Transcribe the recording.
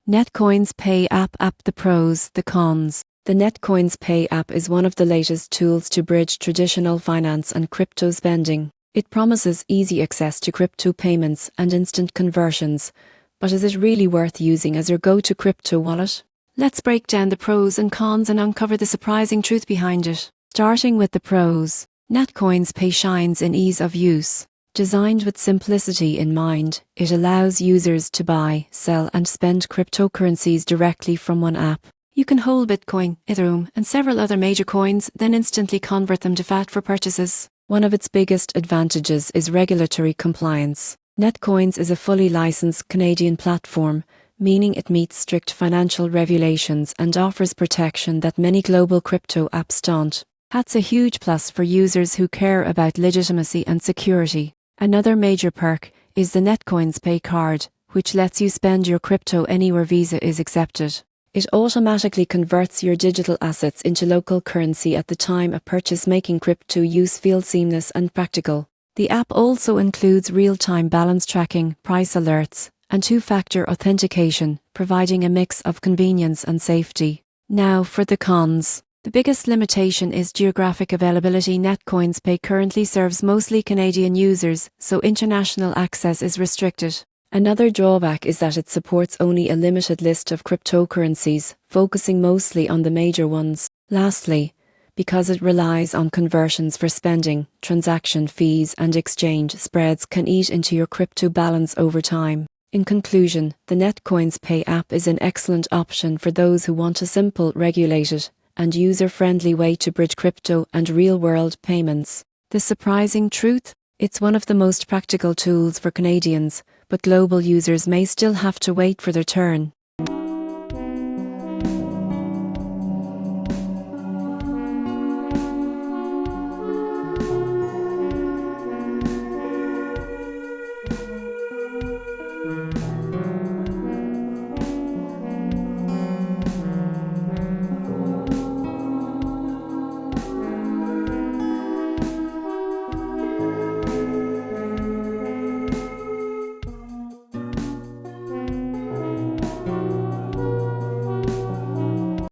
Netcoins Pay app. The pros, the cons. The Netcoins Pay app is one of the latest tools to bridge traditional finance and crypto spending. It promises easy access to crypto payments and instant conversions, but is it really worth using as your go-to crypto wallet? Let's break down the pros and cons and uncover the surprising truth behind it. Starting with the pros, Netcoins Pay shines in ease of use. Designed with simplicity in mind, it allows users to buy, sell and spend cryptocurrencies directly from one app. You can hold Bitcoin, Ethereum and several other major coins, then instantly convert them to fiat for purchases. One of its biggest advantages is regulatory compliance. Netcoins is a fully licensed Canadian platform, meaning it meets strict financial regulations and offers protection that many global crypto apps don't. That's a huge plus for users who care about legitimacy and security. Another major perk is the Netcoins Pay card, which lets you spend your crypto anywhere Visa is accepted. It automatically converts your digital assets into local currency at the time of purchase, making crypto use feel seamless and practical. The app also includes real-time balance tracking, price alerts, and two-factor authentication, providing a mix of convenience and safety. Now for the cons. The biggest limitation is geographic availability. Netcoins Pay currently serves mostly Canadian users, so international access is restricted. Another drawback is that it supports only a limited list of cryptocurrencies, focusing mostly on the major ones. Lastly, because it relies on conversions for spending, transaction fees and exchange spreads can eat into your crypto balance over time. In conclusion, the Netcoins Pay app is an excellent option for those who want a simple, regulated, and user-friendly way to bridge crypto and real-world payments. The surprising truth? It's one of the most practical tools for Canadians, but global users may still have to wait for their turn.